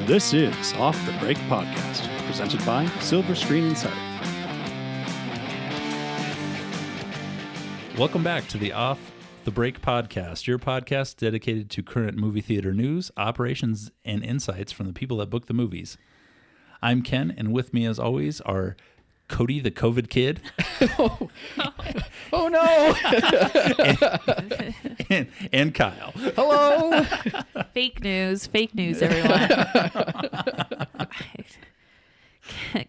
This is Off the Break Podcast, presented by Silverscreen Insider. Welcome back to the Off the Break Podcast, your podcast dedicated to current movie theater news, operations, and insights from the people that book the movies. I'm Ken, and with me, as always, are Cody, the COVID kid. Oh no! and Kyle. Hello! Fake news, everyone.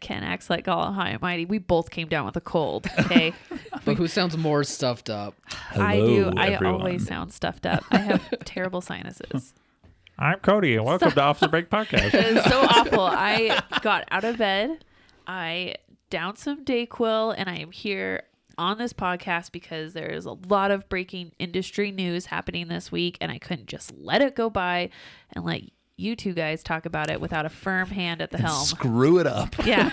Ken acts like all high and mighty. We both came down with a cold, okay? But who sounds more stuffed up? I do. Hello, I everyone. always sound stuffed up. I have terrible sinuses. I'm Cody, and welcome to Off the Break Podcast. It is so awful. I got out of bed, I downed some Dayquil, and I am here on this podcast because there is a lot of breaking industry news happening this week, and I couldn't just let it go by and let you two guys talk about it without a firm hand at the helm. Screw it up. Yeah.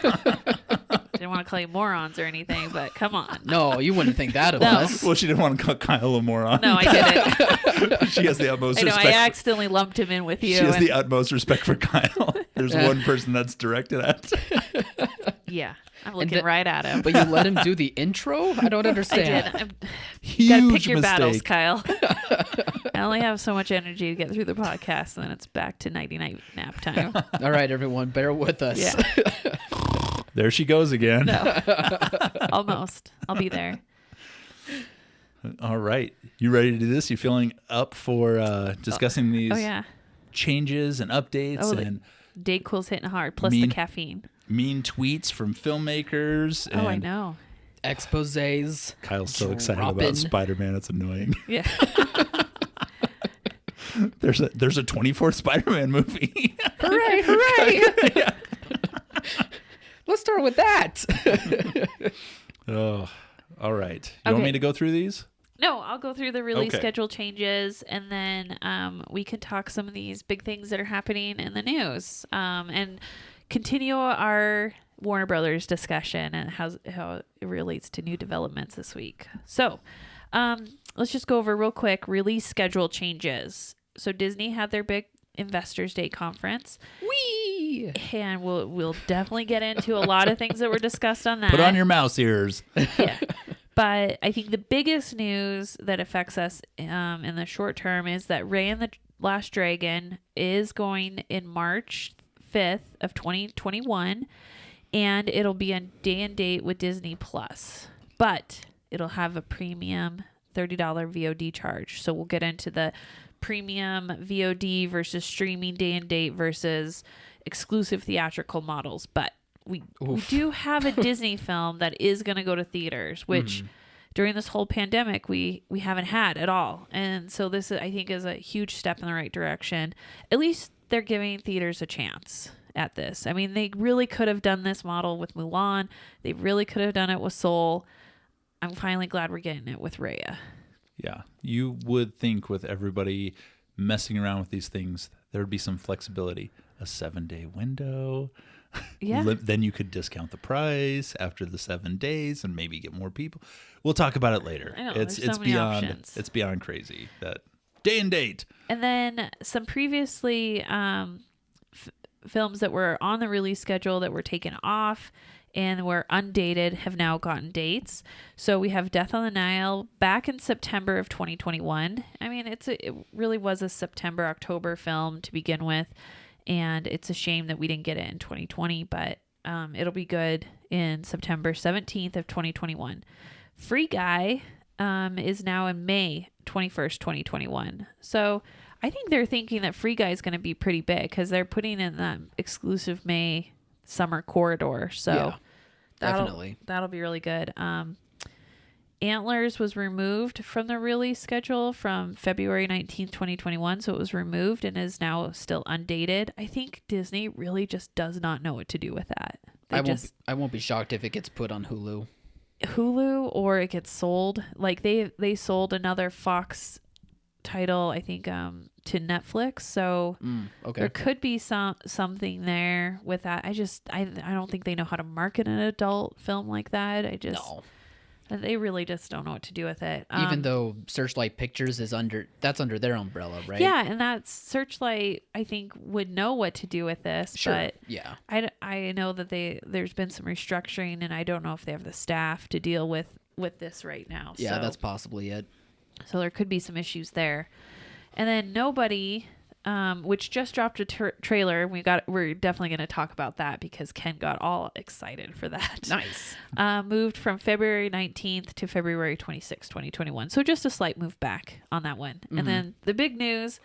Didn't want to call you morons or anything, but come on. No, you wouldn't think that of No. us. Well, she didn't want to call Kyle a moron. No, I didn't. She has the utmost I know, respect. I accidentally lumped him in with you. She has and- the utmost respect for Kyle. There's one person that's directed at. yeah, I'm looking the- right at him. But you let him do the intro? I don't I understand. did. Huge Gotta pick your mistake. battles, Kyle. I only have so much energy to get through the podcast, and then it's back to nighty-night nap time. All right, everyone, bear with us. Yeah. There she goes again. No. Almost. I'll be there. All right. You ready to do this? You feeling up for discussing these Oh, yeah. changes and updates Oh, and Dayquil's hitting hard, plus the Mean- caffeine. mean tweets from filmmakers? Oh, I and know. Exposés. Kyle's so excited Dropping. about Spider-Man. It's annoying. Yeah. There's a 24th Spider-Man movie. Hooray, hooray! Let's start with that. Oh, all right. You want Okay. me to go through these? No, I'll go through the release Okay. schedule changes, and then we can talk some of these big things that are happening in the news, and continue our Warner Brothers discussion and how it relates to new developments this week. So let's just go over real quick release schedule changes. So Disney had their big Investors Day conference, Whee! and we'll definitely get into a lot of things that were discussed on that. Put on your mouse ears. Yeah. But I think the biggest news that affects us in the short term is that Raya and the Last Dragon is going in March 5th of 2021, and it'll be a day and date with Disney Plus. But it'll have a premium $30 VOD charge. So we'll get into the premium VOD versus streaming day and date versus exclusive theatrical models. But we do have a Disney film that is going to go to theaters, which during this whole pandemic we haven't had at all. And so this, I think, is a huge step in the right direction. At least they're giving theaters a chance at this. I mean, they really could have done this model with Mulan. They really could have done it with Soul. I'm finally glad we're getting it with Raya. Yeah. You would think with everybody messing around with these things, there would be some flexibility. A 7-day window. Yeah. Then you could discount the price after the 7 days and maybe get more people. We'll talk about it later. I know, it's there's so many beyond options. it's beyond crazy that day and date. And then some previously films that were on the release schedule that were taken off and were undated have now gotten dates. So we have Death on the Nile back in September of 2021. I mean, it really was a September-October film to begin with, and it's a shame that we didn't get it in 2020, but it'll be good in September 17th of 2021. Free Guy is now in May 21st, 2021. So I think they're thinking that Free Guy is going to be pretty big because they're putting in that exclusive May summer corridor. So Yeah, definitely. that'll be really good. Antlers was removed from the release schedule from February 19th, 2021. So it was removed and is now still undated. I think Disney really just does not know what to do with that. I won't be shocked if it gets put on Hulu. Hulu or it gets sold. Like they sold another Fox title, I think, to Netflix. So Okay. there could be something there with that. I don't think they know how to market an adult film like that. No. They really just don't know what to do with it. Even though Searchlight Pictures is under their umbrella, right? Yeah, and that's Searchlight, I think, would know what to do with this. Sure. But Yeah. I know that there's been some restructuring, and I don't know if they have the staff to deal with this right now. Yeah, so, that's possibly it. So there could be some issues there. And then Nobody, which just dropped a trailer. We're definitely going to talk about that because Ken got all excited for that. Nice. Moved from February 19th to February 26th, 2021. So just a slight move back on that one. Mm-hmm. And then the big news,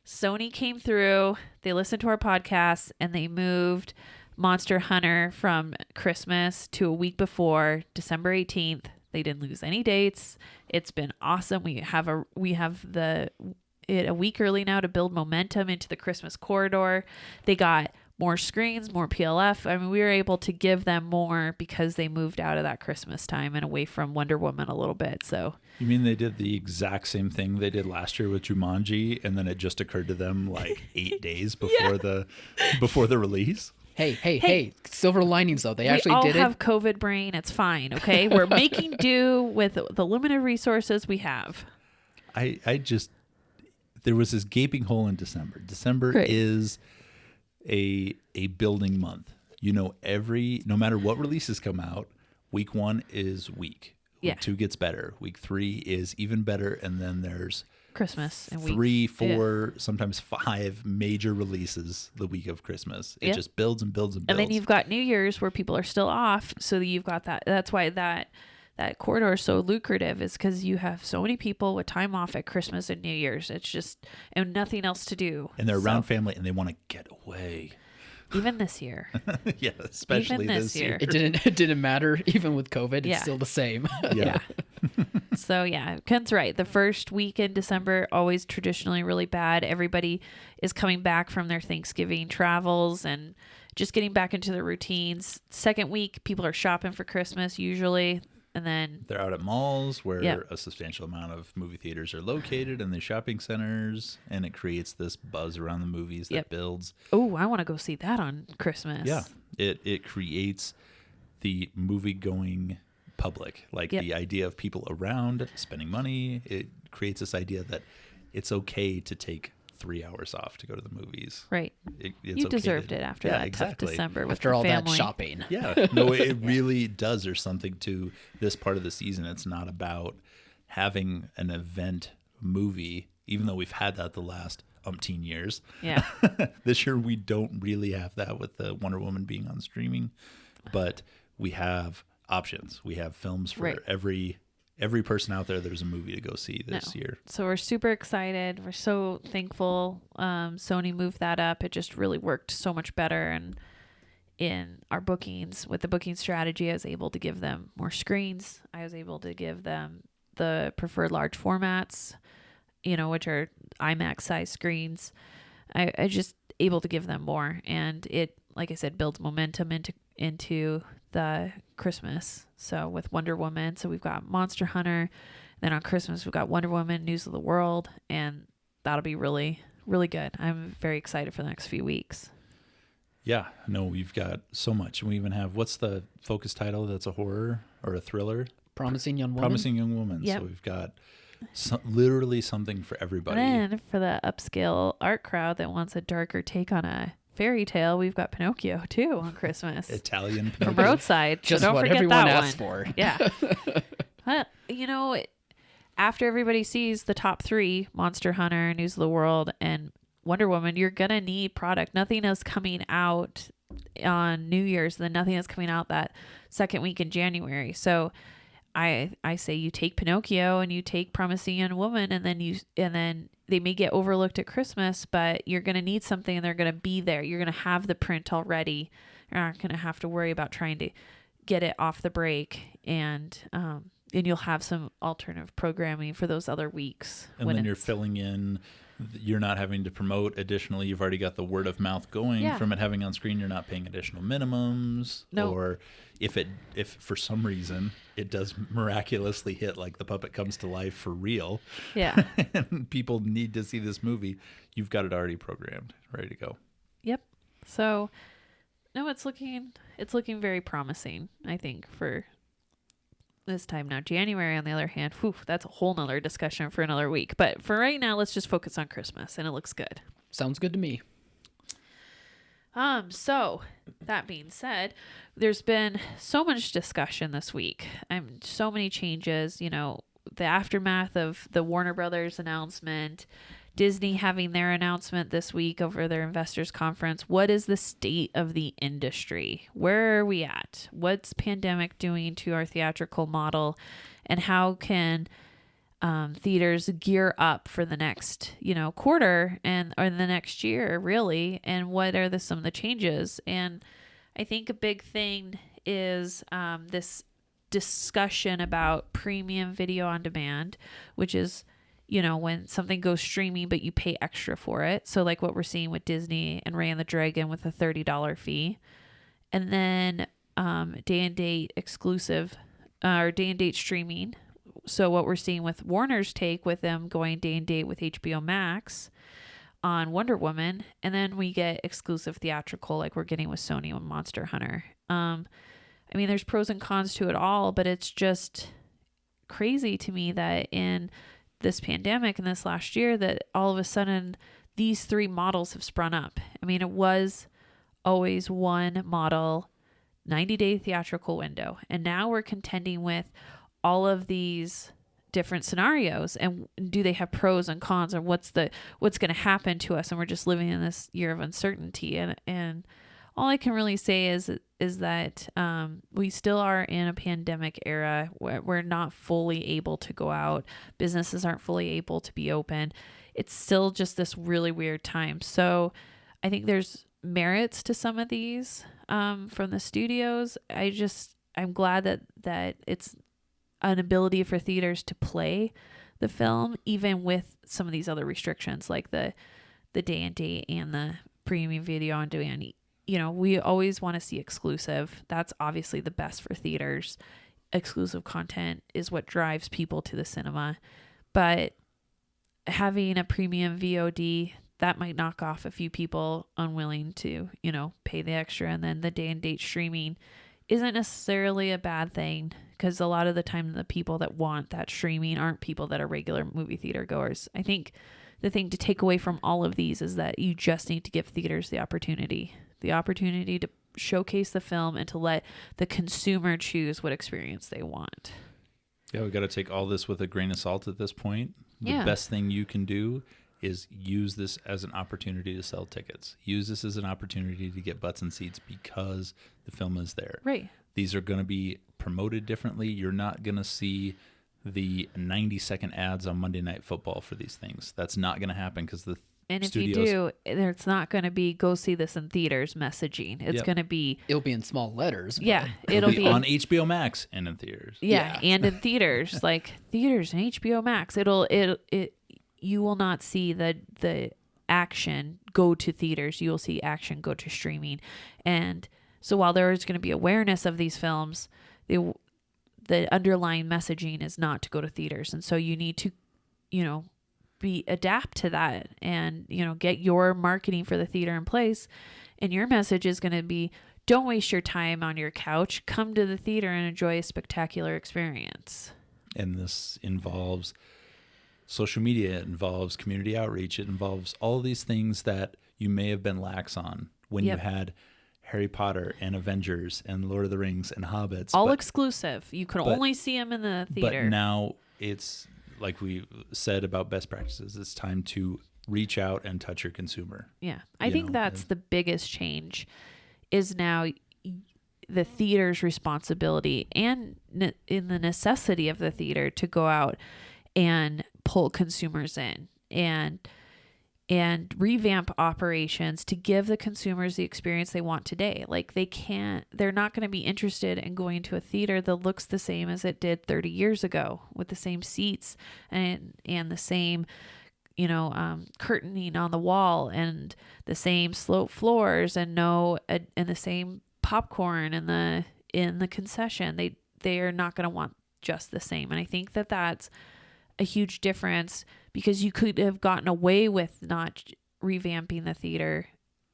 Sony came through, they listened to our podcast, and they moved Monster Hunter from Christmas to a week before, December 18th. They didn't lose any dates. It's been awesome. We have it a week early now to build momentum into the Christmas corridor. They got more screens, more PLF. I mean, we were able to give them more because they moved out of that Christmas time and away from Wonder Woman a little bit. So You mean they did the exact same thing they did last year with Jumanji, and then it just occurred to them like 8 days before the release? Hey, silver linings though. They actually we all did have it. COVID brain. It's fine. Okay. We're making do with the limited resources we have. There was this gaping hole in December. December Great. is a building month. No matter what releases come out, week 1 is weak. Yeah. Week 2 gets better. Week 3 is even better. And then there's Christmas and 3, 4, sometimes 5 major releases the week of Christmas. It just builds and builds and builds. And then you've got New Year's where people are still off. So you've got that. That's why that corridor is so lucrative, is because you have so many people with time off at Christmas and New Year's. It's just, and nothing else to do. And they're around family and they want to get away. Even this year. Yeah, especially Even this year. It didn't matter. Even with COVID, Yeah. it's still the same. Yeah. So yeah, Ken's right. The first week in December, always traditionally really bad. Everybody is coming back from their Thanksgiving travels and just getting back into their routines. Second week, people are shopping for Christmas usually. And then They're out at malls where a substantial amount of movie theaters are located, and the shopping centers, and it creates this buzz around the movies that builds. oh, I want to go see that on Christmas. Yeah, it creates the movie-going public, like the idea of people around spending money. It creates this idea that it's okay to take 3 hours off to go to the movies. Right. It's You okay deserved it after that tough December with After your all family. that shopping. Yeah, no, it really does. There's something to this part of the season. It's not about having an event movie, even though we've had that the last umpteen years. Yeah. This year we don't really have that with the Wonder Woman being on streaming, but we have options. We have films for every person out there. There's a movie to go see this year. So we're super excited. We're so thankful Sony moved that up. It just really worked so much better. And in our bookings, with the booking strategy, I was able to give them more screens. I was able to give them the preferred large formats, which are IMAX size screens. I just able to give them more. And it, like I said, builds momentum into the Christmas. So with Wonder Woman, so we've got Monster Hunter, then on Christmas we've got Wonder Woman, News of the World, and that'll be really, really good. I'm very excited for the next few weeks. Yeah, no, we've got so much. We even have, what's the focus title that's a horror or a thriller? Promising Young Woman. Promising Young Woman. Yep. So we've got literally something for everybody. And then for the upscale art crowd that wants a darker take on a fairy tale, we've got Pinocchio too on Christmas. Italian From Pinocchio. Roadside. Just so don't what forget everyone that asked one. for. Yeah. After everybody sees the top 3, Monster Hunter, News of the World, and Wonder Woman, you're going to need product. Nothing is coming out on New Year's, then nothing is coming out that second week in January. So I say you take Pinocchio and you take Promising Young Woman, and then they may get overlooked at Christmas, but you're going to need something and they're going to be there. You're going to have the print already. You're not going to have to worry about trying to get it off the break, and you'll have some alternative programming for those other weeks. And then you're filling in. You're not having to promote additionally. You've already got the word of mouth going from it having on screen. You're not paying additional minimums. No. Or if for some reason it does miraculously hit, like the puppet comes to life for real. Yeah. And people need to see this movie, you've got it already programmed, ready to go. Yep. So no, it's looking very promising, I think, for this time now. January, on the other hand, whew, that's a whole nother discussion for another week. But for right now, let's just focus on Christmas, and it looks good. Sounds good to me. So that being said, there's been so much discussion this week. So many changes, you know, the aftermath of the Warner Brothers announcement, Disney having their announcement this week over their investors conference. What is the state of the industry? Where are we at? What's pandemic doing to our theatrical model, and how can theaters gear up for the next, you know, quarter or the next year, really, and what are some of the changes? And I think a big thing is this discussion about premium video on demand, which is, you know, when something goes streaming but you pay extra for it. So like what we're seeing with Disney and Raya and the Dragon with a $30 fee, and then day and date exclusive or day and date streaming. So what we're seeing with Warner's take with them going day and date with HBO Max on Wonder Woman, and then we get exclusive theatrical like we're getting with Sony on Monster Hunter. I mean, there's pros and cons to it all, but it's just crazy to me that in this pandemic and this last year that all of a sudden these three models have sprung up. I mean, it was always one model, 90-day theatrical window, and now we're contending with all of these different scenarios, and do they have pros and cons, and what's going to happen to us? And we're just living in this year of uncertainty, and all I can really say is that we still are in a pandemic era where we're not fully able to go out. Businesses aren't fully able to be open. It's still just this really weird time. So I think there's merits to some of these from the studios. I'm glad that it's an ability for theaters to play the film, even with some of these other restrictions like the day and date and the premium video on demand. You know, we always want to see exclusive. That's obviously the best for theaters. Exclusive content is what drives people to the cinema. But having a premium VOD, that might knock off a few people unwilling to, you know, pay the extra. And then the day and date streaming isn't necessarily a bad thing, because a lot of the time the people that want that streaming aren't people that are regular movie theater goers. I think the thing to take away from all of these is that you just need to give theaters the opportunity to showcase the film and to let the consumer choose what experience they want. Yeah, we got to take all this with a grain of salt at this point. The best thing you can do is use this as an opportunity to sell tickets. Use this as an opportunity to get butts and seats because the film is there. Right. These are going to be promoted differently. You're not going to see the 90-second ads on Monday Night Football for these things. That's not going to happen because the And if studios, you do, it's not going to be go see this in theaters messaging. It's going to be... It'll be in small letters. Yeah. It'll be on HBO Max and in theaters. Yeah. And in theaters. Like theaters and HBO Max. You will not see the action go to theaters. You will see action go to streaming. And so while there is going to be awareness of these films, the underlying messaging is not to go to theaters. And so you need to, you know, adapt to that and, you know, get your marketing for the theater in place. And your message is going to be, don't waste your time on your couch. Come to the theater and enjoy a spectacular experience. And this involves social media, it involves community outreach, it involves all these things that you may have been lax on when you had Harry Potter and Avengers and Lord of the Rings and Hobbits. All exclusive. You could only see them in the theater. But now it's, like we said about best practices, it's time to reach out and touch your consumer. Yeah. I think that's the biggest change is now the theater's responsibility and in the necessity of the theater to go out and pull consumers in and revamp operations to give the consumers the experience they want today. Like they're not going to be interested in going to a theater that looks the same as it did 30 years ago with the same seats and the same, you know, curtaining on the wall and the same slope floors and the same popcorn in the concession. They are not going to want just the same. And I think that that's a huge difference because you could have gotten away with not revamping the theater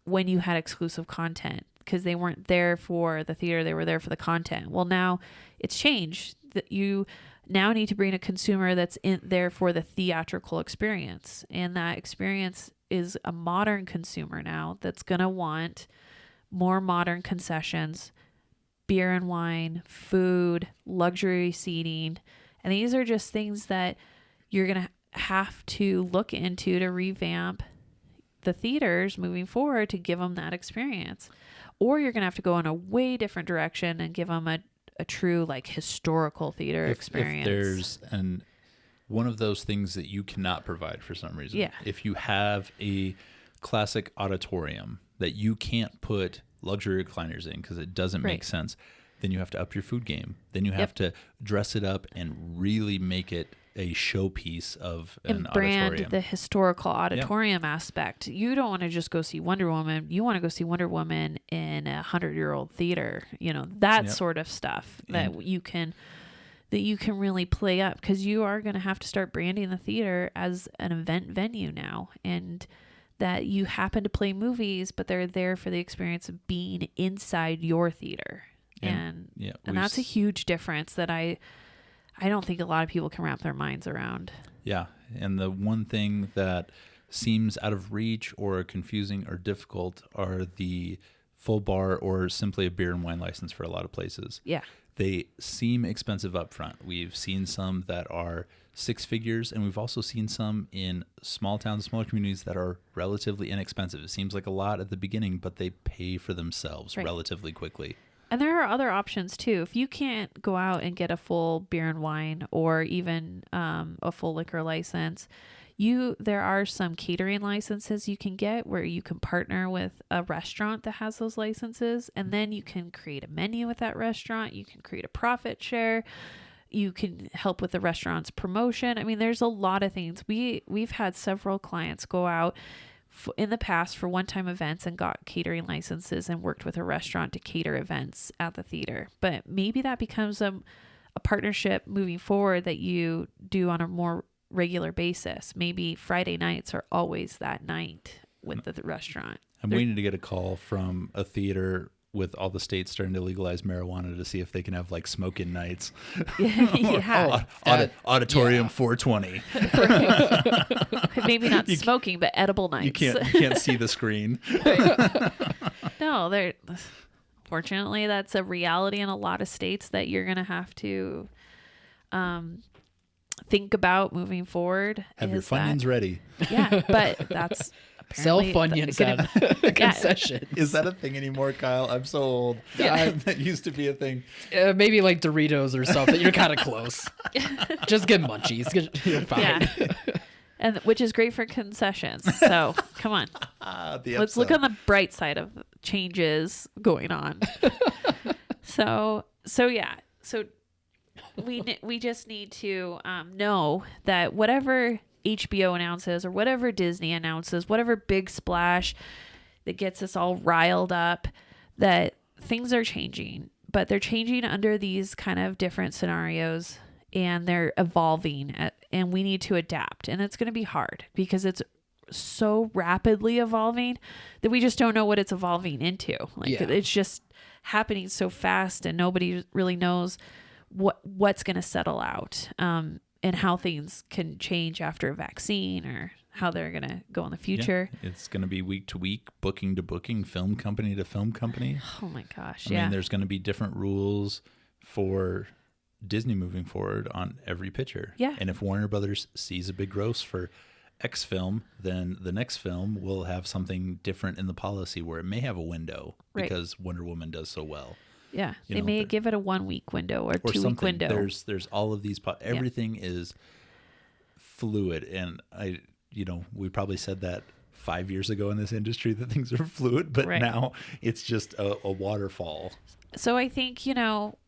when you had exclusive content because they weren't there for the theater. They were there for the content. Well, now it's changed. that you now need to bring a consumer that's in there for the theatrical experience. And that experience is a modern consumer now that's going to want more modern concessions, beer and wine, food, luxury seating. And these are just things that you're going to have to look into to revamp the theaters moving forward to give them that experience. Or you're going to have to go in a way different direction and give them a true like historical theater experience. If there's one of those things that you cannot provide for some reason. Yeah. If you have a classic auditorium that you can't put luxury recliners in because it doesn't make sense, then you have to up your food game. Then you have to dress it up and really make it a showpiece of an brand auditorium. The historical auditorium aspect. You don't want to just go see Wonder Woman. You want to go see Wonder Woman in a 100-year-old theater. That sort of stuff that you can really play up, because you are going to have to start branding the theater as an event venue now, and that you happen to play movies, but they're there for the experience of being inside your theater. And that's a huge difference that I don't think a lot of people can wrap their minds around. Yeah. And the one thing that seems out of reach or confusing or difficult are the full bar or simply a beer and wine license for a lot of places. Yeah. They seem expensive up front. We've seen some that are six figures, and we've also seen some in small towns, smaller communities that are relatively inexpensive. It seems like a lot at the beginning, but they pay for themselves relatively quickly. And there are other options too. If you can't go out and get a full beer and wine or even a full liquor license, there are some catering licenses you can get where you can partner with a restaurant that has those licenses, and then you can create a menu with that restaurant. You can create a profit share. You can help with the restaurant's promotion. I mean, there's a lot of things. We've had several clients go out in the past for one-time events and got catering licenses and worked with a restaurant to cater events at the theater. But maybe that becomes a partnership moving forward that you do on a more regular basis. Maybe Friday nights are always that night with the restaurant. I'm waiting to get a call from a theater with all the states starting to legalize marijuana to see if they can have like smoke-in nights. Auditorium 420. Maybe not smoking, but edible nights. You can't see the screen. No, fortunately, that's a reality in a lot of states that you're going to have to think about moving forward. Have your Funyuns ready. Yeah, but that's sell Funyuns at a concession. Is that a thing anymore, Kyle? I'm so old. Yeah. That used to be a thing. Maybe like Doritos or something. You're kind of close. Just get munchies. You're fine. Yeah. And which is great for concessions. So come on. Let's look on the bright side of changes going on. So yeah. So we just need to know that whatever HBO announces or whatever Disney announces, whatever big splash that gets us all riled up, that things are changing, but they're changing under these kind of different scenarios, and they're evolving and we need to adapt. And it's going to be hard because it's so rapidly evolving that we just don't know what it's evolving into. It's just happening so fast, and nobody really knows what's going to settle out. And how things can change after a vaccine, or how they're going to go in the future. Yeah, it's going to be week to week, booking to booking, film company to film company. Oh my gosh, I mean, there's going to be different rules for Disney moving forward on every picture. Yeah. And if Warner Brothers sees a big gross for X film, then the next film will have something different in the policy where it may have a window because Wonder Woman does so well. Yeah, they may give it a 1 week window or 2 week window. There's all of these. Everything is fluid, and we probably said that 5 years ago in this industry that things are fluid, but now it's just a waterfall. So I think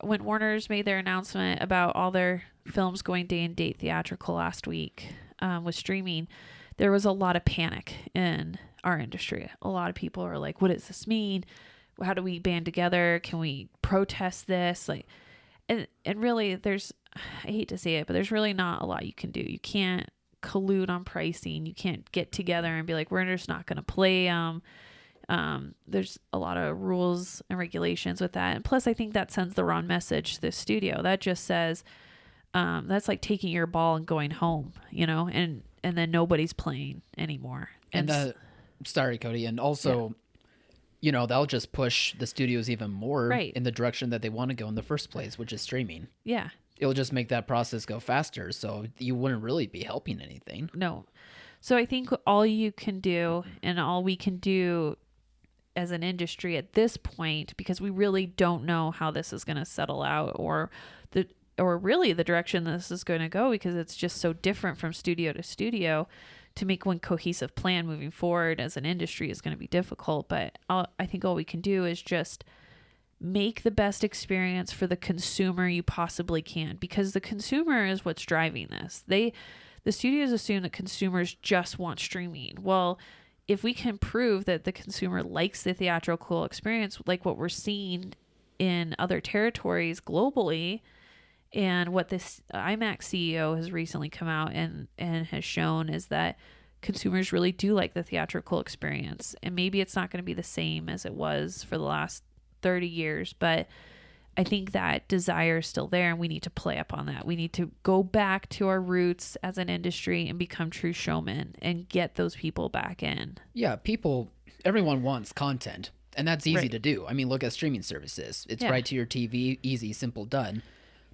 when Warner's made their announcement about all their films going day and date theatrical last week with streaming, there was a lot of panic in our industry. A lot of people are like, "What does this mean? How do we band together? Can we protest this?" And really I hate to say it, but there's really not a lot you can do. You can't collude on pricing. You can't get together and be like, we're just not going to play There's a lot of rules and regulations with that. And plus, I think that sends the wrong message to the studio. That just says, that's like taking your ball and going home, and then nobody's playing anymore. Sorry, Cody. And also, they'll just push the studios even more in the direction that they want to go in the first place, which is streaming. Yeah. It'll just make that process go faster. So you wouldn't really be helping anything. No. So I think all you can do and all we can do as an industry at this point, because we really don't know how this is going to settle out or really the direction this is going to go, because it's just so different from studio to studio. To make one cohesive plan moving forward as an industry is going to be difficult. But I think all we can do is just make the best experience for the consumer you possibly can, because the consumer is what's driving this. The studios assume that consumers just want streaming. Well, if we can prove that the consumer likes the theatrical experience, like what we're seeing in other territories globally, and what this IMAX CEO has recently come out and has shown is that consumers really do like the theatrical experience. And maybe it's not going to be the same as it was for the last 30 years, but I think that desire is still there, and we need to play up on that. We need to go back to our roots as an industry and become true showmen and get those people back in. Yeah, everyone wants content, and that's easy to do. I mean, look at streaming services. It's right to your TV, easy, simple, done.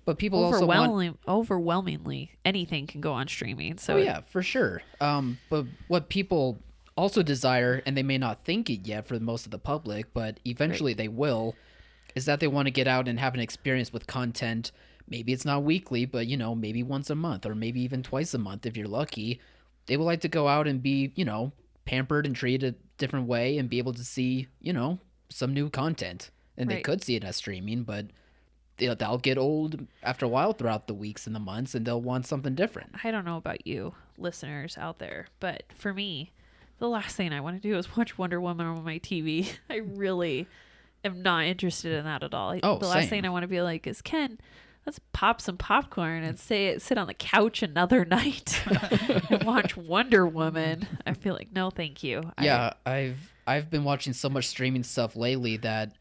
But people also want... Overwhelmingly, anything can go on streaming. So yeah, for sure. But what people also desire, and they may not think it yet for most of the public, but eventually they will, is that they want to get out and have an experience with content. Maybe it's not weekly, but, maybe once a month or maybe even twice a month if you're lucky. They would like to go out and be, pampered and treated a different way and be able to see, some new content. And they could see it as streaming, but... They'll get old after a while throughout the weeks and the months, and they'll want something different. I don't know about you listeners out there, but for me, the last thing I want to do is watch Wonder Woman on my TV. I really am not interested in that at all. The last thing I want to be like is, Ken, let's pop some popcorn and sit on the couch another night and watch Wonder Woman. I feel like, no, thank you. Yeah, I've been watching so much streaming stuff lately that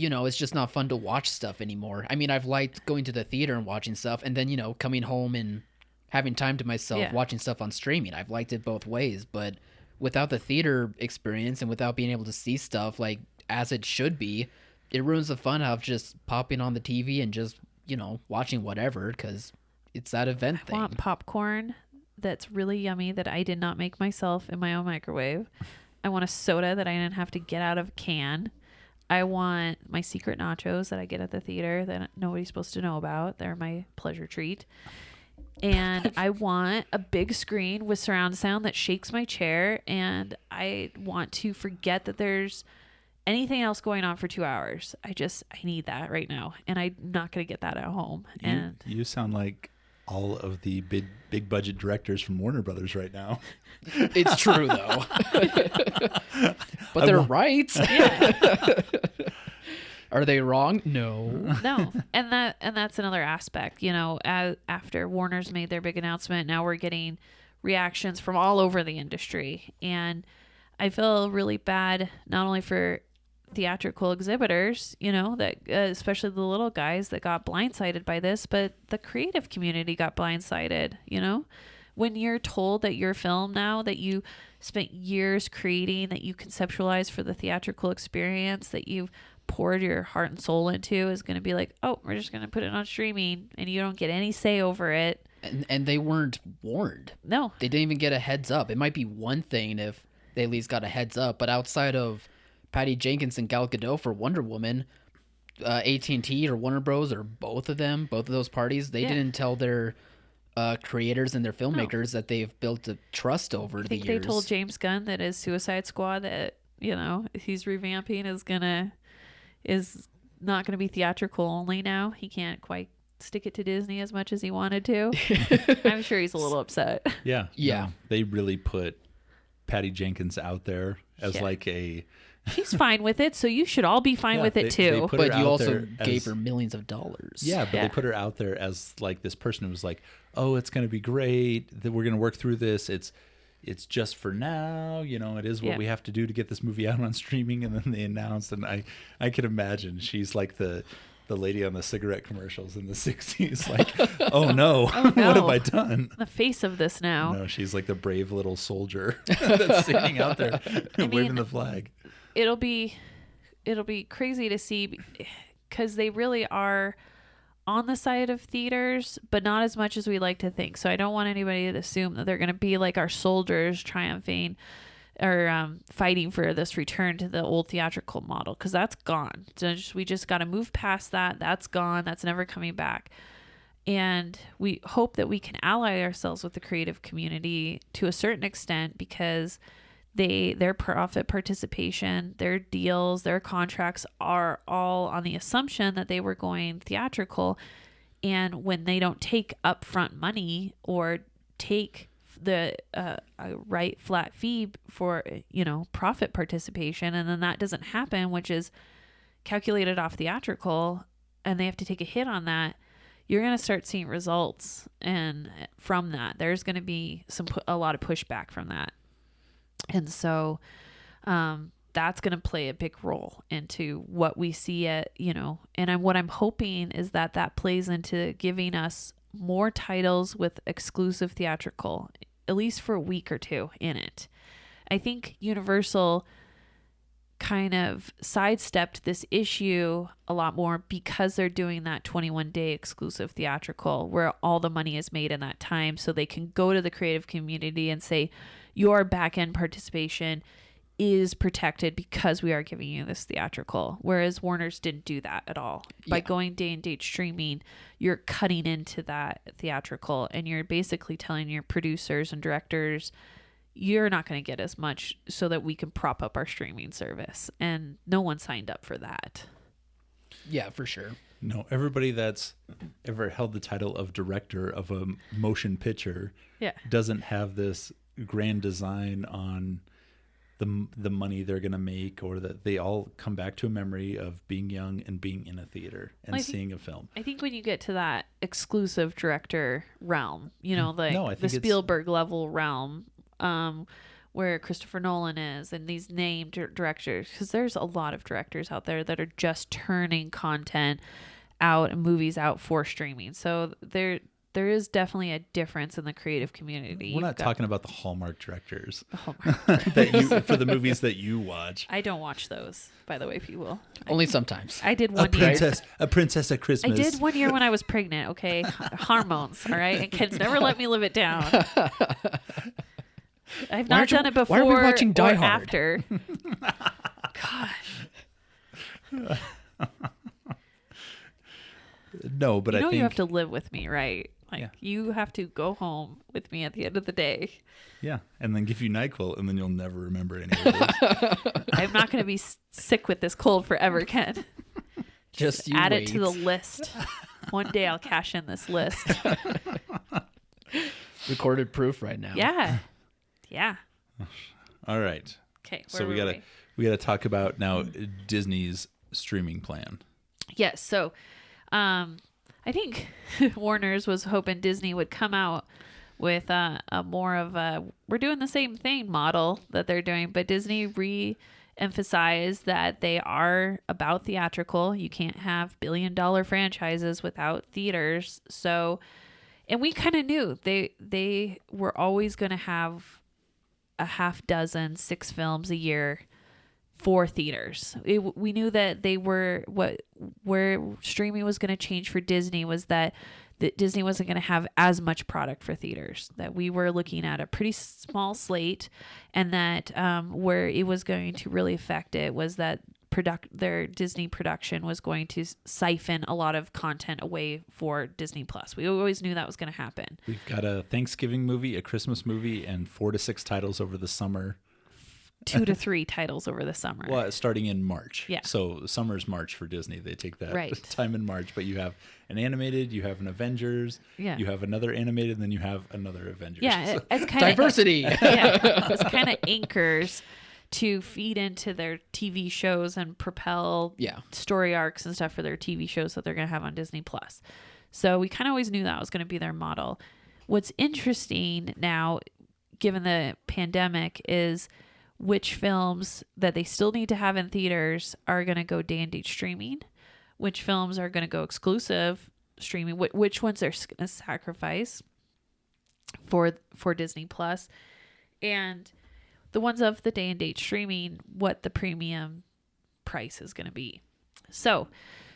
it's just not fun to watch stuff anymore. I mean, I've liked going to the theater and watching stuff, and then, coming home and having time to myself watching stuff on streaming. I've liked it both ways, but without the theater experience and without being able to see stuff like as it should be, it ruins the fun of just popping on the TV and just, watching whatever, because it's that event thing. I want popcorn that's really yummy that I did not make myself in my own microwave. I want a soda that I didn't have to get out of a can. I want my secret nachos that I get at the theater that nobody's supposed to know about. They're my pleasure treat. And I want a big screen with surround sound that shakes my chair. And I want to forget that there's anything else going on for 2 hours. I need that right now. And I'm not going to get that at home. You sound like all of the big budget directors from Warner Brothers right now. It's true, though. But they're right. Yeah. Are they wrong? No. No. And that's another aspect, after Warner's made their big announcement, now we're getting reactions from all over the industry. And I feel really bad, not only for theatrical exhibitors, that especially the little guys that got blindsided by this, but the creative community got blindsided. When you're told that your film now that you spent years creating, that you conceptualized for the theatrical experience, that you've poured your heart and soul into, is going to be like, oh, we're just going to put it on streaming, and you don't get any say over it. And they weren't warned. No, they didn't even get a heads up. It might be one thing if they at least got a heads up, but outside of Patty Jenkins and Gal Gadot for Wonder Woman, AT&T or Warner Bros. Or both of those parties, they didn't tell their creators and their filmmakers that they've built a trust over the years. They told James Gunn that his Suicide Squad that he's revamping is not going to be theatrical only now. He can't quite stick it to Disney as much as he wanted to. I'm sure he's a little upset. Yeah. No, they really put Patty Jenkins out there as like a... She's fine with it, so you should all be fine with it too. But you also gave her millions of dollars. Yeah, but they put her out there as like this person who was like, oh, it's going to be great, that we're going to work through this. it's just for now, it is what we have to do to get this movie out on streaming. And then they announced, and I could imagine she's like the lady on the cigarette commercials in the 60s, like, oh no, what have I done? The face of this now. No, she's like the brave little soldier that's sitting out there waving the flag. It'll be crazy to see, because they really are on the side of theaters, but not as much as we like to think. So I don't want anybody to assume that they're going to be like our soldiers triumphing or fighting for this return to the old theatrical model, because that's gone. So we just got to move past that. That's gone. That's never coming back. And we hope that we can ally ourselves with the creative community to a certain extent, because their profit participation, their deals, their contracts are all on the assumption that they were going theatrical. And when they don't take upfront money or take the right flat fee for profit participation, and then that doesn't happen, which is calculated off theatrical, and they have to take a hit on that, you're going to start seeing results, and from that there's going to be a lot of pushback from that. And so that's going to play a big role into what we see and what I'm hoping is that plays into giving us more titles with exclusive theatrical, at least for a week or two in it. I think Universal kind of sidestepped this issue a lot more because they're doing that 21-day exclusive theatrical where all the money is made in that time, so they can go to the creative community and say, your back-end participation is protected because we are giving you this theatrical, whereas Warner's didn't do that at all. By going day and date streaming, you're cutting into that theatrical, and you're basically telling your producers and directors, you're not going to get as much, so that we can prop up our streaming service. And no one signed up for that. Yeah, for sure. No, everybody that's ever held the title of director of a motion picture doesn't have this grand design on the money they're going to make, or that they all come back to a memory of being young and being in a theater and seeing a film. I think when you get to that exclusive director realm, the Spielberg level realm, where Christopher Nolan is, and these named directors, because there's a lot of directors out there that are just turning content out and movies out for streaming. So there is definitely a difference in the creative community. We're not talking about the Hallmark directors Hallmark. for the movies that you watch. I don't watch those, by the way, if you will. Only sometimes. I did one year. A princess at Christmas. I did 1 year when I was pregnant, okay? Hormones, all right? And kids never let me live it down. I've not done it before. Why are we watching Die or Hard? After. Gosh. No, but I think you have to live with me, right? You have to go home with me at the end of the day. Yeah, and then give you NyQuil, and then you'll never remember any of it. I'm not going to be sick with this cold forever, Ken. Just add wait. it to the list. One day I'll cash in this list. Recorded proof right now. Yeah. All right. Okay. So we gotta talk about now Disney's streaming plan. Yes. So, I think Warner's was hoping Disney would come out with a more of a we're doing the same thing model that they're doing, but Disney re-emphasized that they are about theatrical. You can't have billion-dollar franchises without theaters. So, and we kind of knew they were always going to have a half dozen 6 films a year for theaters. We knew that they were where streaming was going to change for Disney was that Disney wasn't going to have as much product for theaters, that we were looking at a pretty small slate, and that where it was going to really affect it was that their Disney production was going to siphon a lot of content away for Disney Plus. We always knew that was going to happen. We've got a Thanksgiving movie, a Christmas movie, and 4 to 6 titles over the summer. 2 to 3 titles over the summer. Well, starting in March. Yeah. So summer's March for Disney. They take that right. time in March, but you have an animated, you have an Avengers, you have another animated, and then you have another Avengers. Yeah, it's kind diversity. It's kind of anchors to feed into their TV shows and propel story arcs and stuff for their TV shows that they're going to have on Disney Plus. So we kind of always knew that was going to be their model. What's interesting now, given the pandemic, is which films that they still need to have in theaters are going to go day and date streaming, which films are going to go exclusive streaming, which ones are going to sacrifice for Disney Plus, and the ones of the day and date streaming, what the premium price is going to be. So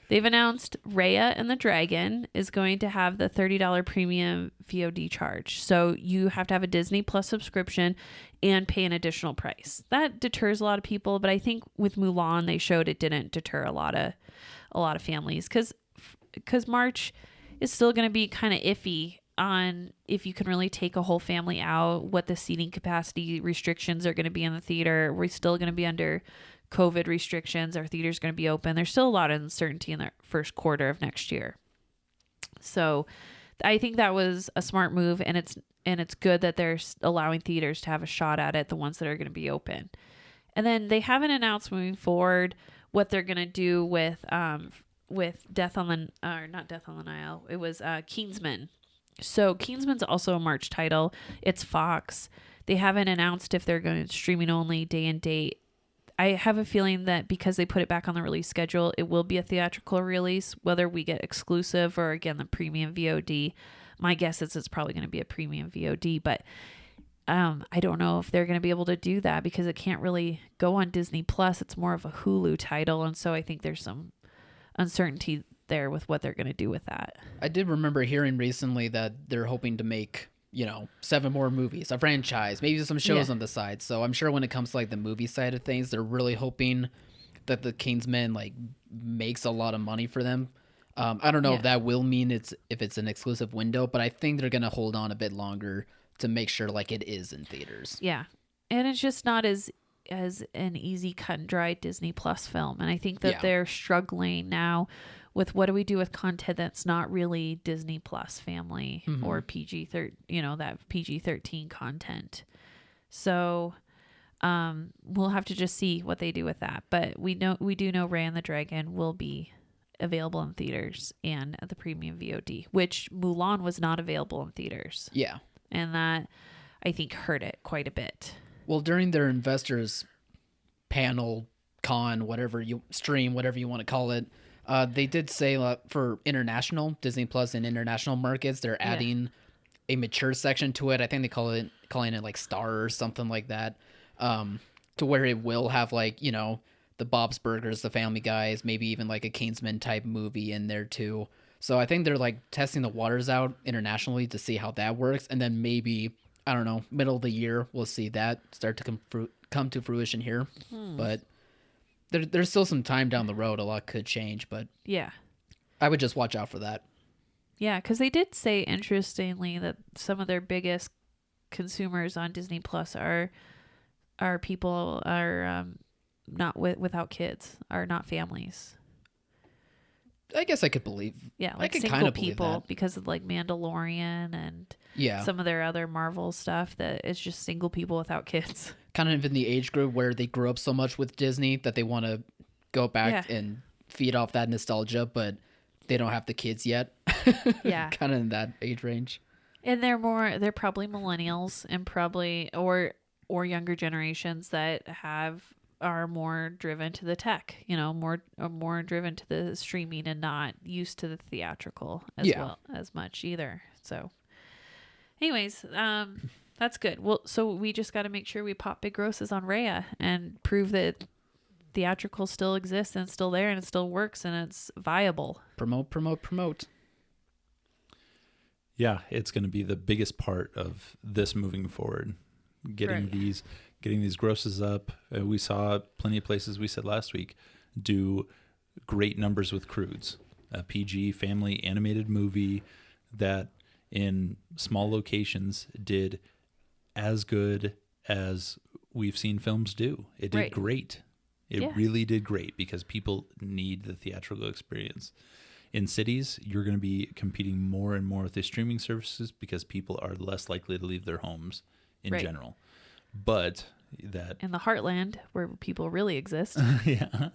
they've announced Raya and the Dragon is going to have the $30 premium VOD charge. So you have to have a Disney Plus subscription and pay an additional price. That deters a lot of people, but I think with Mulan, they showed it didn't deter a lot of families, because March is still going to be kind of iffy on if you can really take a whole family out, what the seating capacity restrictions are going to be in the theater. We're still going to be under COVID restrictions. Our theater's going to be open. There's still a lot of uncertainty in the first quarter of next year. So I think that was a smart move, and it's good that they're allowing theaters to have a shot at it, the ones that are going to be open. And then they haven't announced moving forward what they're going to do with not Death on the Nile. It was Kingsman. So Kingsman's also a March title. It's Fox. They haven't announced if they're going to streaming only, day and date. I have a feeling that because they put it back on the release schedule, it will be a theatrical release, whether we get exclusive or, again, the premium VOD. My guess is it's probably going to be a premium VOD, but I don't know if they're going to be able to do that because it can't really go on Disney Plus. It's more of a Hulu title, and so I think there's some uncertainty there with what they're going to do with that. I did remember hearing recently that they're hoping to make, 7 more movies, a franchise, maybe some shows on the side. So I'm sure when it comes to like the movie side of things, they're really hoping that the Kingsman makes a lot of money for them. I don't know if that will mean if it's an exclusive window, but I think they're going to hold on a bit longer to make sure it is in theaters. Yeah. And it's just not as an easy cut and dry Disney Plus film. And I think that they're struggling now with what do we do with content that's not really Disney Plus family or that PG-13 content. So we'll have to just see what they do with that. But we do know Raya and the Dragon will be available in theaters and at the premium VOD, which Mulan was not available in theaters. Yeah. And that, I think, hurt it quite a bit. Well, during their investors panel, whatever you want to call it, they did say for international Disney Plus and international markets, they're adding a mature section to it. I think they calling it Star or something like that, to where it will have the Bob's Burgers, the Family Guys, maybe even a Kingsman type movie in there too. So I think they're testing the waters out internationally to see how that works, and then maybe, I don't know, middle of the year we'll see that start to come to fruition here. But there's still some time down the road. A lot could change, but yeah, I would just watch out for that. Yeah, because they did say, interestingly, that some of their biggest consumers on Disney Plus are people not without kids, are not families. I guess I could believe. Yeah, I could single kind of believe people that. because of Mandalorian and Yeah, some of their other Marvel stuff that it's just single people without kids. kind of in the age group where they grew up so much with Disney that they want to go back and feed off that nostalgia, but they don't have the kids yet. Yeah, kind of in that age range. And they're probably millennials and probably or younger generations that are more driven to the tech, more driven to the streaming and not used to the theatrical well as much either. So anyways, that's good. Well, so we just got to make sure we pop big grosses on Raya and prove that theatrical still exists and it's still there and it still works and it's viable. Promote. Yeah, it's going to be the biggest part of this moving forward. Getting these grosses up. We saw plenty of places, we said last week, do great numbers with Croods, a PG family animated movie that in small locations did as good as we've seen films do. It did great. It really did great because people need the theatrical experience. In cities, you're going to be competing more and more with the streaming services because people are less likely to leave their homes in general. But that in the heartland where people really exist, yeah,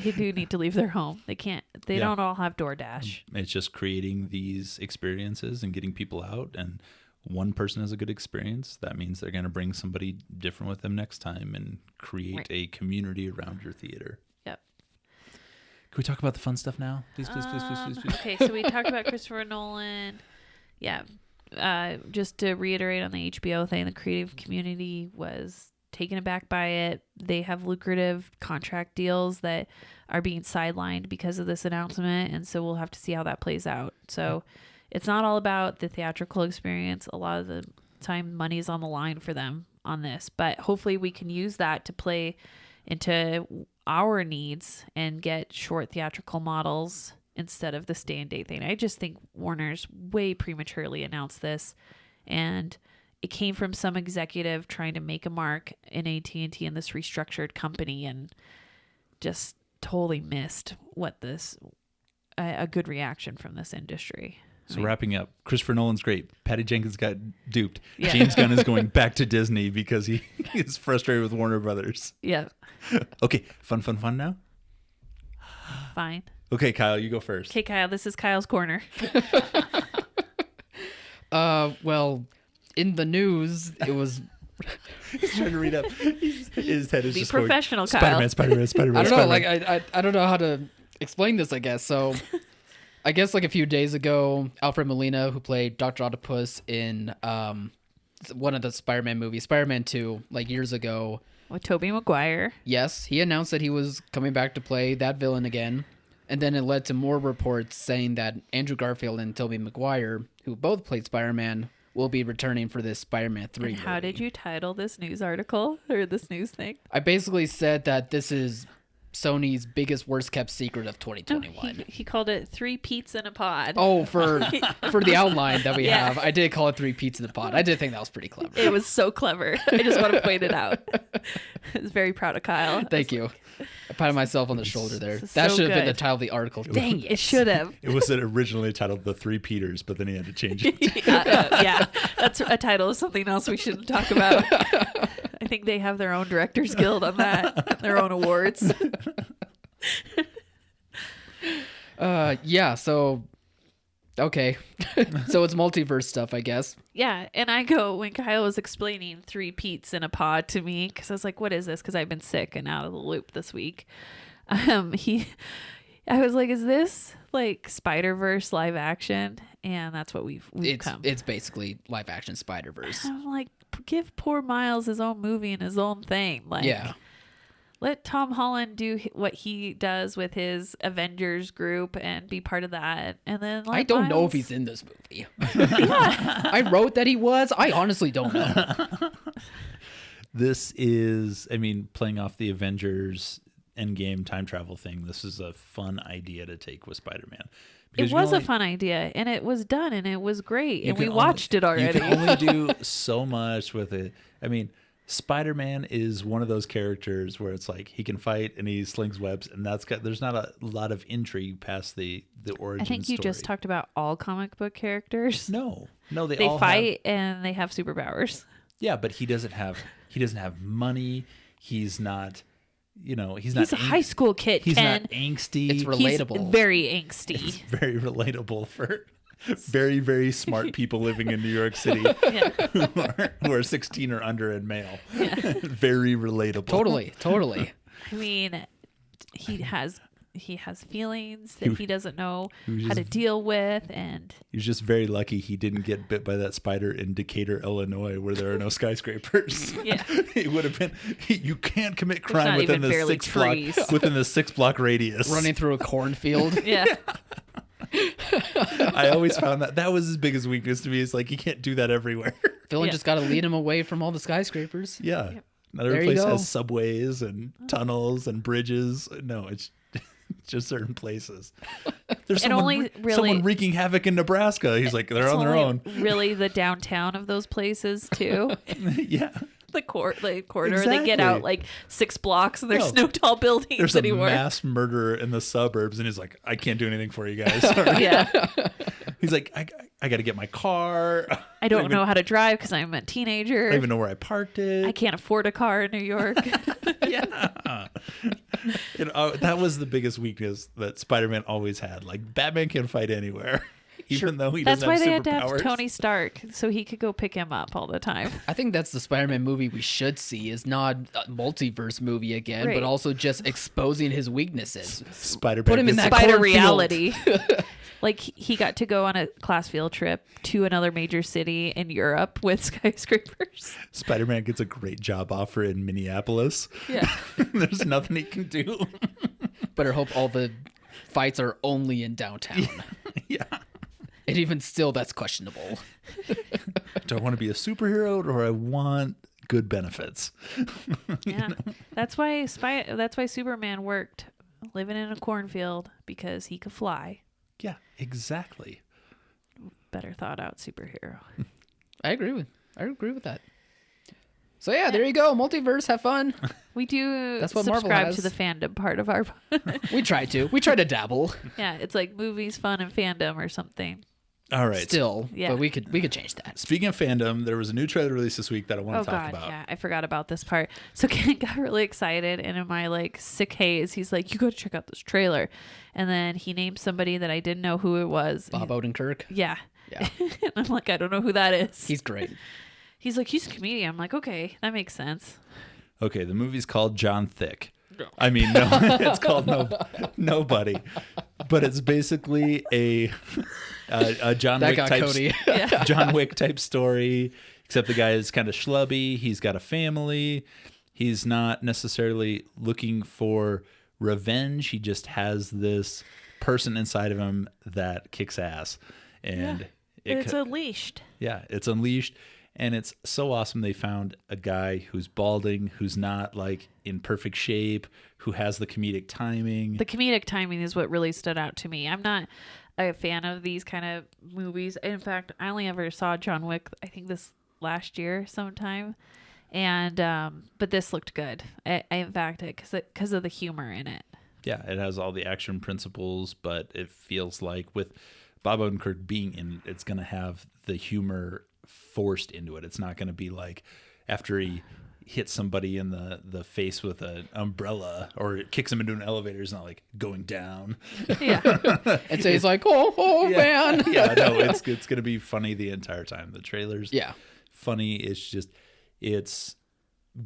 they do need to leave their home. They don't all have DoorDash. It's just creating these experiences and getting people out. And one person has a good experience, that means they're going to bring somebody different with them next time and create Right. a community around your theater. Yep. Can we talk about the fun stuff now? Please. Okay, so we talked about Christopher Nolan. Yeah. Just to reiterate on the HBO thing, the creative community was taken aback by it. They have lucrative contract deals that are being sidelined because of this announcement, and so we'll have to see how that plays out. So it's not all about the theatrical experience. A lot of the time money is on the line for them on this, but hopefully we can use that to play into our needs and get short theatrical models instead of the stay and date thing. I just think Warner's way prematurely announced this, and it came from some executive trying to make a mark in AT&T and this restructured company, and just totally missed what this a good reaction from this industry. So wrapping up, Christopher Nolan's great. Patty Jenkins got duped. Yeah. James Gunn is going back to Disney because he is frustrated with Warner Brothers. Yeah, Okay, fun now? fine. Okay, Kyle, you go first. Okay, Kyle, this is Kyle's corner. Well, in the news, it was. He's trying to read up. His head is Be just professional, going, Kyle. Spider-Man. I don't know. Like I don't know how to explain this. I guess so. I guess like a few days ago, Alfred Molina, who played Dr. Octopus in one of the Spider-Man movies, Spider-Man 2, like years ago. With Tobey Maguire. Yes, he announced that he was coming back to play that villain again. And then it led to more reports saying that Andrew Garfield and Tobey Maguire, who both played Spider-Man, will be returning for this Spider-Man 3 And how movie. did you title this news article or this news thing? I basically said that this is Sony's biggest, worst-kept secret of No, 2021. he called it 3 Pete's in a Pod. Oh, for the outline that we Yeah. have, I did call it 3 Pete's in the Pod. I did think that was pretty clever. It was so clever. I just want to point it out. I was very proud of Kyle. Thank you. I patted myself on the shoulder there. This is That so should have been the good. title of the article. Dang, it should have. It was originally titled The Three Peters, but then he had to change it. Yeah, that's a title of something else we shouldn't talk about. I think they have their own Directors Guild on that, their own awards. Yeah, so... Okay. So it's multiverse stuff, I guess. Yeah, and I go, when Kyle was explaining 3 Pete's in a Pod to me, because I was like, what is this? Because I've been sick and out of the loop this week. I was like, is this like Spider-Verse live action? And that's what we've come. It's basically live-action Spider-Verse. I'm like, give poor Miles his own movie and his own thing. Like, Yeah. let Tom Holland do what he does with his Avengers group and be part of that. And then let I don't know if Miles- he's in this movie. I wrote that he was. I honestly don't know. This is, I mean, playing off the Avengers Endgame time travel thing, this is a fun idea to take with Spider-Man. It was a fun idea, and it was done, and it was great, and we can watched it already. You can only do so much with it. I mean, Spider-Man is one of those characters where it's like he can fight and he slings webs, and there's not a lot of intrigue past the origin I think you story. just talked about all comic book characters. No, they They all fight and they have superpowers. Yeah, but he doesn't have money. He's not, he's not. He's a high school kid, He's Ken. not angsty. It's relatable. He's very angsty. It's very relatable for very, very smart people living in New York City Yeah. who are 16 or under and male. Very relatable. Totally. I mean, he has feelings that he doesn't know how to deal with, and He was just very lucky he didn't get bit by that spider in Decatur, Illinois, where there are no skyscrapers. Yeah. It would have been. You can't commit crime not within even the barely 6 block trees. within the 6 block radius. Running through a cornfield. yeah. I always found that was his biggest weakness to me. Is like you can't do that everywhere. Villain Yeah. just got to lead him away from all the skyscrapers. Yeah. Not There every you place go. has subways and tunnels and bridges. No, it's just certain places. There's And only really- someone wreaking havoc in Nebraska. He's like, they're It's on their only own. Really, the downtown of those places too. Yeah. the corridor. They get out Exactly. like 6 blocks, and there's No. no tall buildings There's a anymore. mass murderer in the suburbs, and he's like, I can't do anything for you guys. Sorry. Yeah. He's like, I got to get my car. I don't know how to drive because I'm a teenager. I don't even know where I parked it. I can't afford a car in New York. Yeah. That was the biggest weakness that Spider-Man always had. Like, Batman can fight anywhere. even though he That's doesn't why have they had to have superpowers. Tony Stark, so he could go pick him up all the time. I think that's the Spider-Man movie we should see, is not a multiverse movie again, Right. but also just exposing his weaknesses. Spider-Man Put him in gets that Spider cornfield. reality. Like he got to go on a class field trip to another major city in Europe with skyscrapers. Spider-Man gets a great job offer in Minneapolis. Yeah. There's nothing he can do. Better hope all the fights are only in downtown. Yeah. And even still, that's questionable. Do I want to be a superhero or I want good benefits? Yeah. That's why Superman worked living in a cornfield, because he could fly. Yeah, exactly. Better thought out superhero. I agree with that. So yeah, there you go. Multiverse, have fun. We do That's what Marvel subscribe has. to the fandom part of our We try to dabble. Yeah, it's like movies, fun, and fandom or something. All right. Still, Yeah. but we could change that. Speaking of fandom, there was a new trailer released this week that I want Oh to talk god, about. yeah, I forgot about this part. So Ken got really excited, and in my like sick haze, he's like, "You got to check out this trailer," and then he named somebody that I didn't know who it was. Bob Odenkirk. Yeah, Yeah. and I'm like, I don't know who that is. He's great. He's like, he's a comedian. I'm like, okay, that makes sense. Okay, the movie's called John Thick. I mean, no, it's called Nobody, but it's basically a John That Wick got type Cody. Yeah, John Wick type story, except the guy is kind of schlubby. He's got a family. He's not necessarily looking for revenge. He just has this person inside of him that kicks ass, and it's unleashed. yeah, it's unleashed. And it's so awesome they found a guy who's balding, who's not like in perfect shape, who has the comedic timing. The comedic timing is what really stood out to me. I'm not a fan of these kind of movies. In fact, I only ever saw John Wick, I think this last year sometime. And but this looked good. In fact, because of the humor in it. Yeah, it has all the action principles, but it feels like with Bob Odenkirk being in it, it's going to have the humor forced into it. It's not going to be like after he hits somebody in the face with an umbrella or it kicks him into an elevator, it's not like going down. Yeah. And so he's like, oh man. Yeah, no, it's going to be funny the entire time. The trailer's Yeah. funny. It's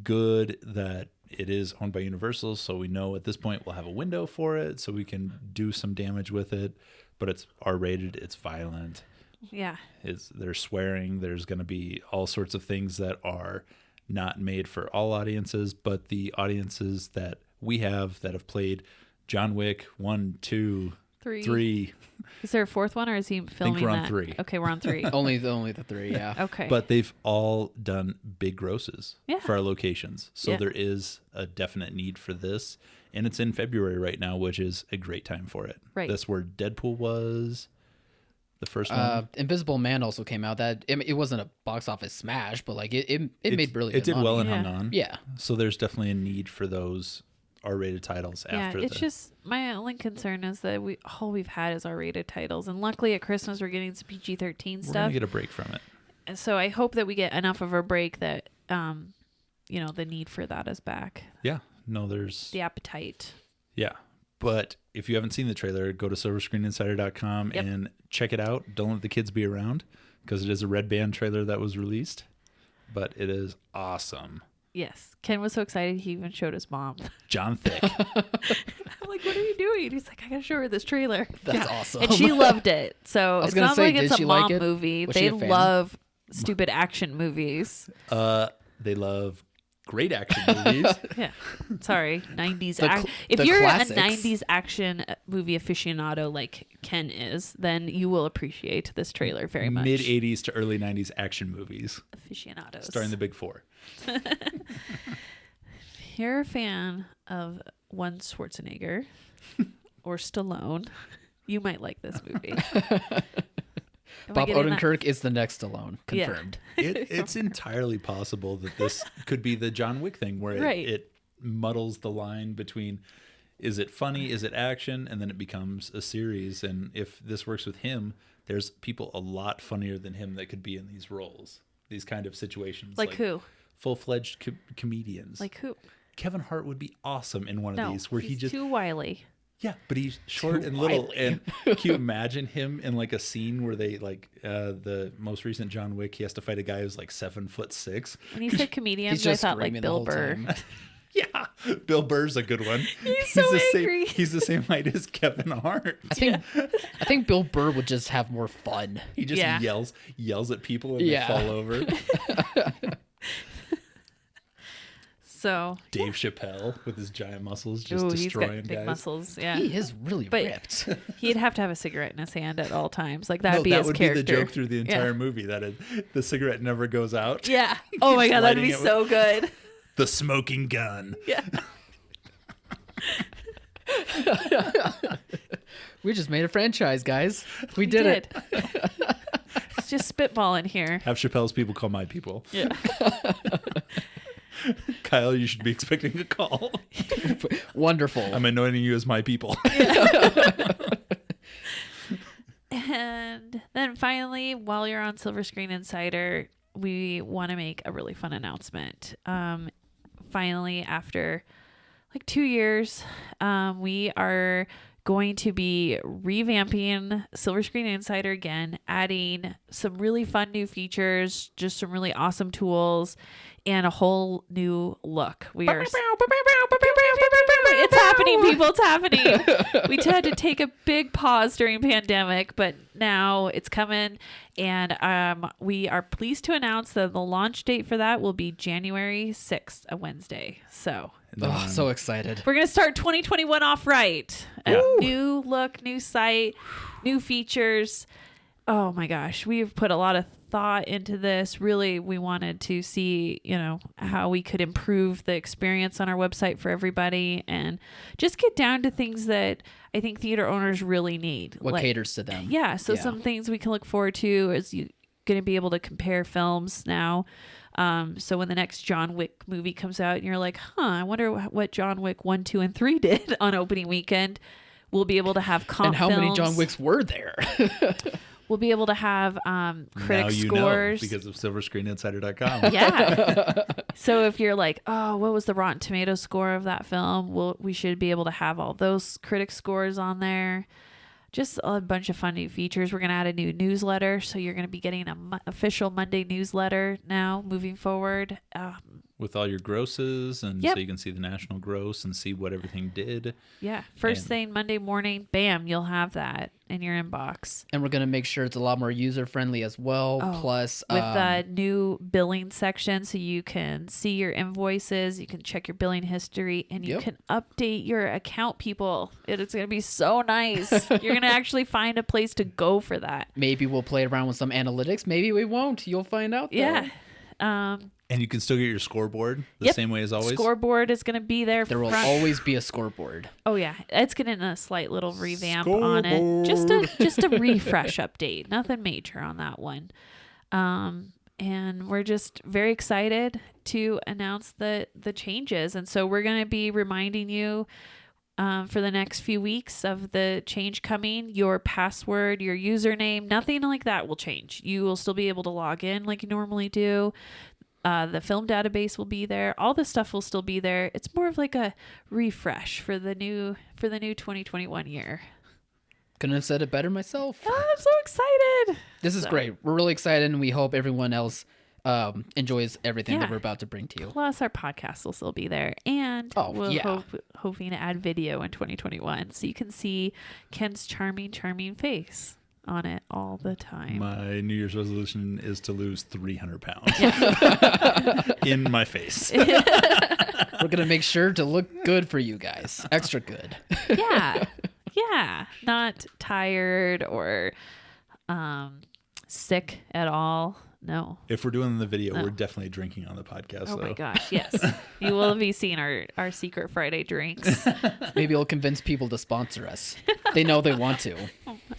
good that it is owned by Universal, so we know at this point we'll have a window for it so we can do some damage with it. But it's R-rated, it's violent. Yeah. There's swearing. There's going to be all sorts of things that are not made for all audiences, but the audiences that we have that have played John Wick 1, 2, 3. Is there a fourth one, or is he filming we're on that? 3. Okay, we're on 3. Only the three, yeah. Okay. But they've all done big grosses Yeah. for our locations. So Yeah. there is a definite need for this. And it's in February right now, which is a great time for it. Right. That's where Deadpool was. The first one. Invisible Man also came out. It wasn't a box office smash, but like it made really It good did well money. and Yeah. hung on. Yeah. So there's definitely a need for those R-rated titles yeah, after it's just my only concern is that all we've had is R-rated titles, and luckily at Christmas we're getting some PG-13 We're stuff. gonna get a break from it. And so I hope that we get enough of a break that, the need for that is back. Yeah. No, there's The appetite. yeah. But if you haven't seen the trailer, go to silverscreeninsider.com Yep. and check it out. Don't let the kids be around because it is a Red Band trailer that was released. But it is awesome. Yes. Ken was so excited he even showed his mom. John Thick. I'm like, what are you doing? He's like, I gotta show her this trailer. That's awesome. And she loved it. So was it's gonna not say, like did it's a she like mom it? movie. Was They she a fan? love stupid action movies. They love great action movies. Yeah. Sorry. 90s. The If the you're classics. a 90s action movie aficionado like Ken is, then you will appreciate this trailer very much. Mid 80s to early 90s action movies Aficionados. starring the Big Four. If you're a fan of one Schwarzenegger or Stallone, you might like this movie. Am I Bob getting that? Odenkirk is the next Stallone. Yeah. Confirmed. It's entirely possible that this could be the John Wick thing where Right. it muddles the line between is it funny, is it action, and then it becomes a series. And if this works with him, there's people a lot funnier than him that could be in these roles, these kind of situations. Like who? Full-fledged comedians. Like who? Kevin Hart would be awesome in one of No, these where he's he just too wily. Yeah, but he's short and little. And can you imagine him in like a scene where they like the most recent John Wick? He has to fight a guy who's like 7'6". When you said comedians, He's I just thought like screaming the Bill whole Burr. time. Yeah, Bill Burr's a good one. He's so the angry. He's the same height as Kevin Hart. I think Bill Burr would just have more fun. He just Yeah. yells at people and Yeah. they fall over. So Dave Chappelle with his giant muscles just ooh, he's destroying got big guys. muscles. Yeah, He is really But- ripped. he'd have to have a cigarette in his hand at all times. Like that'd No, be that his would character. be the joke through the entire Yeah. movie. That the cigarette never goes out. Yeah. Oh my keeps god, that'd be lighting it so good. The smoking gun. Yeah. We just made a franchise, guys. We did it. It's just spitballing here. Have Chappelle's people call my people. Yeah. Kyle, you should be expecting a call. Wonderful. I'm anointing you as my people. And then finally, while you're on Silverscreen Insider, we want to make a really fun announcement. Finally, after like 2 years, we are going to be revamping Silverscreen Insider again, adding some really fun new features, just some really awesome tools, and a whole new look. We are. It's happening, people. It's happening. We had to take a big pause during pandemic, but now it's coming, and we are pleased to announce that the launch date for that will be January 6th, a Wednesday. So Oh, so excited. we're going to start 2021 off right. A new look, new site, new features. Oh my gosh, we've put a lot of thought into this. Really, we wanted to see, how we could improve the experience on our website for everybody and just get down to things that I think theater owners really need. What caters to them. Yeah, so some things we can look forward to is you going to be able to compare films now. So when the next John Wick movie comes out and you're like, I wonder what John Wick 1, 2, and 3 did on opening weekend, we'll be able to have comp And how many films. John Wicks were there? We'll be able to have critic Now you scores. know because of silverscreeninsider.com. Yeah. So if you're like, what was the Rotten Tomatoes score of that film? We should be able to have all those critic scores on there. Just a bunch of fun new features. We're going to add a new newsletter. So you're going to be getting an official Monday newsletter now moving forward. With all your grosses, and Yep. so you can see the national gross and see what everything did. Yeah. First And- thing Monday morning, bam, you'll have that in your inbox. And we're going to make sure it's a lot more user-friendly as well. Plus, With the new billing section, so you can see your invoices, you can check your billing history, and you Yep. can update your account, people. It's going to be so nice. You're going to actually find a place to go for that. maybe we'll play around with some analytics. Maybe we won't. You'll find out, though. Yeah. And you can still get your scoreboard the Yep. same way as always. Scoreboard is going to be there. There will front. always be a scoreboard. Oh yeah, it's getting a slight little revamp on it. Just a refresh update. Nothing major on that one. And we're just very excited to announce the changes. And so we're going to be reminding you for the next few weeks of the change coming. Your password, your username, nothing like that will change. You will still be able to log in like you normally do. The film database will be there. All this stuff will still be there. It's more of like a refresh for the new 2021 year. Couldn't have said it better myself. Oh, I'm so excited. This is great. We're really excited, and we hope everyone else enjoys everything that Yeah. we're about to bring to you. Plus, our podcast will still be there, and yeah. hoping to add video in 2021, so you can see Ken's charming face on it all the time. My New Year's resolution is to lose 300 pounds in my face. We're going to make sure to look good for you guys. Extra good. Yeah, not tired or sick at all. No. If we're doing the video, we're definitely drinking on the podcast. Oh my though. gosh, yes. You will be seeing our secret Friday drinks. Maybe it'll convince people to sponsor us. They know they want to.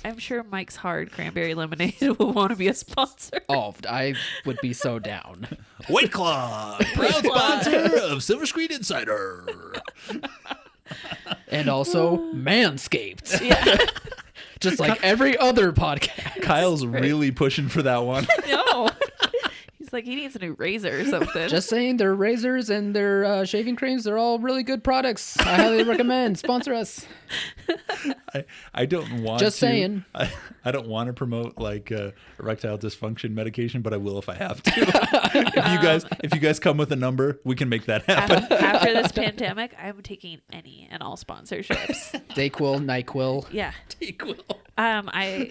I'm sure Mike's Hard Cranberry Lemonade will want to be a sponsor. Oh, I would be so down. White Claw, proud sponsor of Silverscreen Insider. And also Manscaped. Yeah. Just like every other podcast. Kyle's really pushing for that one. No. He's like he needs a new razor or something. Just saying, their razors and their shaving creams, they're all really good products. I highly recommend. Sponsor us. I don't want Just to. saying. I don't want to promote like erectile dysfunction medication, but I will if I have to. if you guys come with a number, we can make that happen. After this pandemic, I'm taking any and all sponsorships. Dayquil, NyQuil. Yeah. Dayquil. I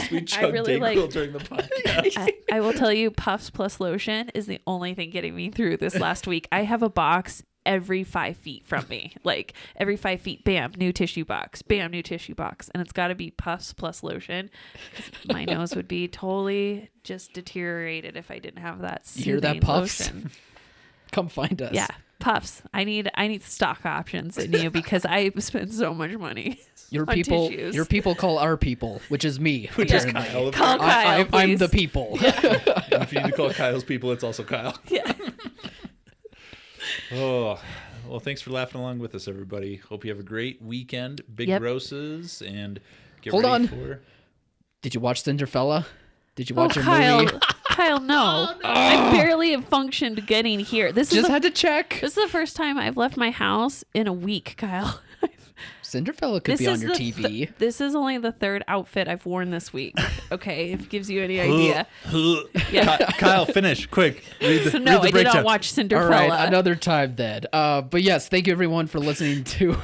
Sweet chug really Dayquil during the podcast. I will tell you, Puffs plus lotion is the only thing getting me through this last week. I have a box every 5 feet from me. Like every 5 feet, bam, new tissue box, bam, new tissue box. And it's got to be Puffs plus lotion. My nose would be totally just deteriorated if I didn't have that You hear that, soothing Puffs? lotion. Come find us. Yeah, Puffs. I need stock options in you because I spend so much money. Your on people, tissues. your people call our people, which is me. Which is apparently. Kyle. Call Kyle, I'm the please. people. And if you need to call Kyle's people, it's also Kyle. Yeah. Oh, well, thanks for laughing along with us, everybody. Hope you have a great weekend. Big Yep. grosses, and get Hold ready on. for... Did you watch Cinderfella? Did you watch your Kyle, movie? Kyle, no. I barely have functioned getting here. This Just is had to check. this is the first time I've left my house in a week, Kyle. Cinderella could This be on is your the TV. this is only the third outfit I've worn this week. Okay, if it gives you any idea. Kyle, finish quick. Read the, So read no, the I did breakdown. not watch Cinderella. All right, another time then. But yes, thank you everyone for listening to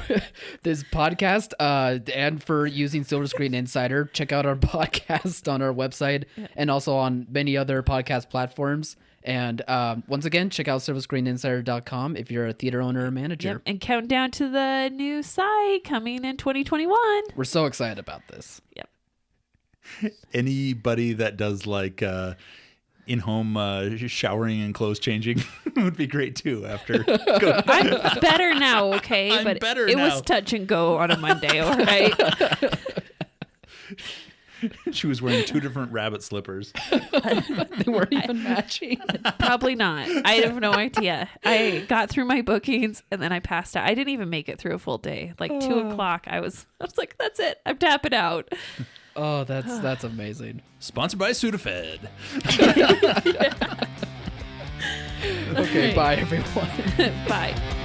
this podcast and for using Silverscreen Insider. Check out our podcast on our website and also on many other podcast platforms. And once again, check out silverscreeninsider.com if you're a theater owner or manager. Yep, and count down to the new site coming in 2021. We're so excited about this. Yep. Anybody that does like in-home showering and clothes changing would be great too after go. I'm better now, okay? I'm but better it now. was touch and go on a Monday, all right? She was wearing 2 different rabbit slippers. They weren't even matching. Probably not. I have no idea. I got through my bookings and then I passed out. I didn't even make it through a full day. Like 2 o'clock, I was like, that's it. I'm tapping out. Oh, that's amazing. Sponsored by Sudafed. Okay, bye everyone. Bye.